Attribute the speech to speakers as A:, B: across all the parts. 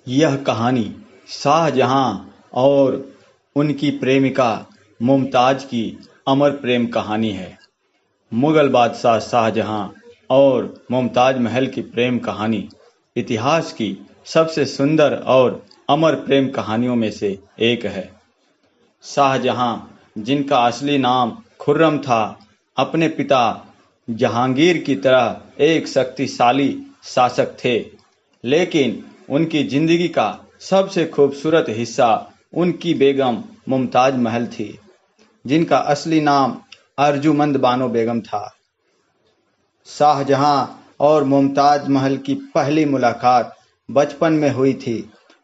A: यह कहानी शाहजहां और उनकी प्रेमिका मुमताज की अमर प्रेम कहानी है। मुगल बादशाह शाहजहां और मुमताज महल की प्रेम कहानी इतिहास की सबसे सुंदर और अमर प्रेम कहानियों में से एक है। शाहजहां, जिनका असली नाम खुर्रम था, अपने पिता जहांगीर की तरह एक शक्तिशाली शासक थे, लेकिन उनकी जिंदगी का सबसे खूबसूरत हिस्सा उनकी बेगम मुमताज महल थी, जिनका असली नाम अर्जुमंद बानो बेगम था। शाहजहां और मुमताज महल की पहली मुलाकात बचपन में हुई थी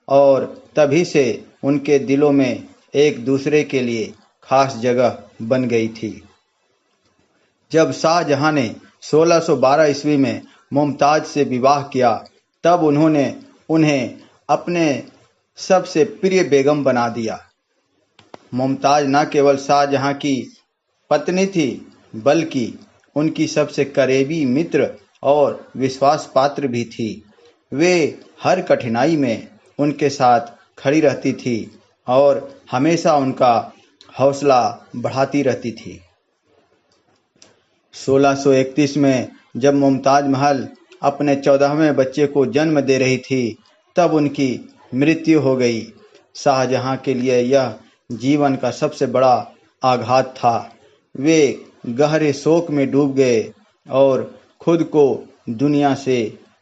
A: और तभी से उनके दिलों में एक दूसरे के लिए खास जगह बन गई थी। जब शाहजहां ने 1612 ईस्वी में मुमताज से विवाह किया, तब उन्होंने उन्हें अपने सबसे प्रिय बेगम बना दिया। मुमताज न केवल शाहजहां की पत्नी थी, बल्कि उनकी सबसे करीबी मित्र और विश्वास पात्र भी थी। वे हर कठिनाई में उनके साथ खड़ी रहती थी और हमेशा उनका हौसला बढ़ाती रहती थी। 1631 में जब मुमताज महल अपने 14वें बच्चे को जन्म दे रही थी, तब उनकी मृत्यु हो गई। शाहजहां के लिए यह जीवन का सबसे बड़ा आघात था। वे गहरे शोक में डूब गए और खुद को दुनिया से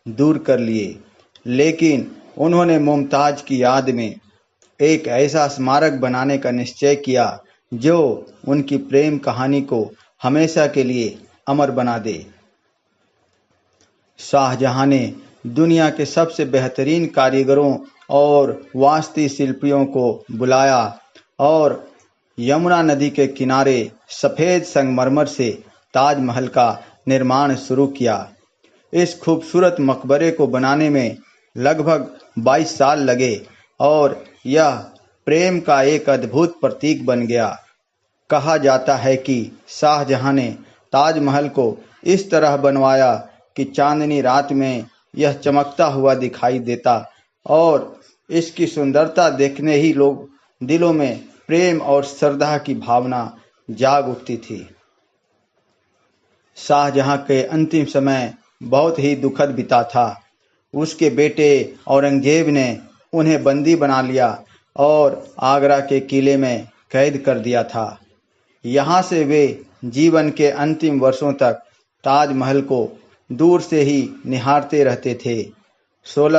A: दूर कर लिए, लेकिन उन्होंने मुमताज की याद में एक ऐसा स्मारक बनाने का निश्चय किया जो उनकी प्रेम कहानी को हमेशा के लिए अमर बना दे। शाहजहां ने दुनिया के सबसे बेहतरीन कारीगरों और वास्तुशिल्पियों को बुलाया और यमुना नदी के किनारे सफ़ेद संगमरमर से ताजमहल का निर्माण शुरू किया। इस खूबसूरत मकबरे को बनाने में लगभग 22 साल लगे और यह प्रेम का एक अद्भुत प्रतीक बन गया। कहा जाता है कि शाहजहां ने ताजमहल को इस तरह बनवाया कि चांदनी रात में यह चमकता हुआ दिखाई देता और इसकी सुंदरता देखने ही लोग दिलों में प्रेम और श्रद्धा की भावना जाग उठती थी। शाहजहां के अंतिम समय बहुत ही दुखद बीता था। उसके बेटे औरंगजेब ने उन्हें बंदी बना लिया और आगरा के किले में कैद कर दिया था। यहाँ से वे जीवन के अंतिम वर्षों तक ताजमहल को दूर से ही निहारते रहते थे। 16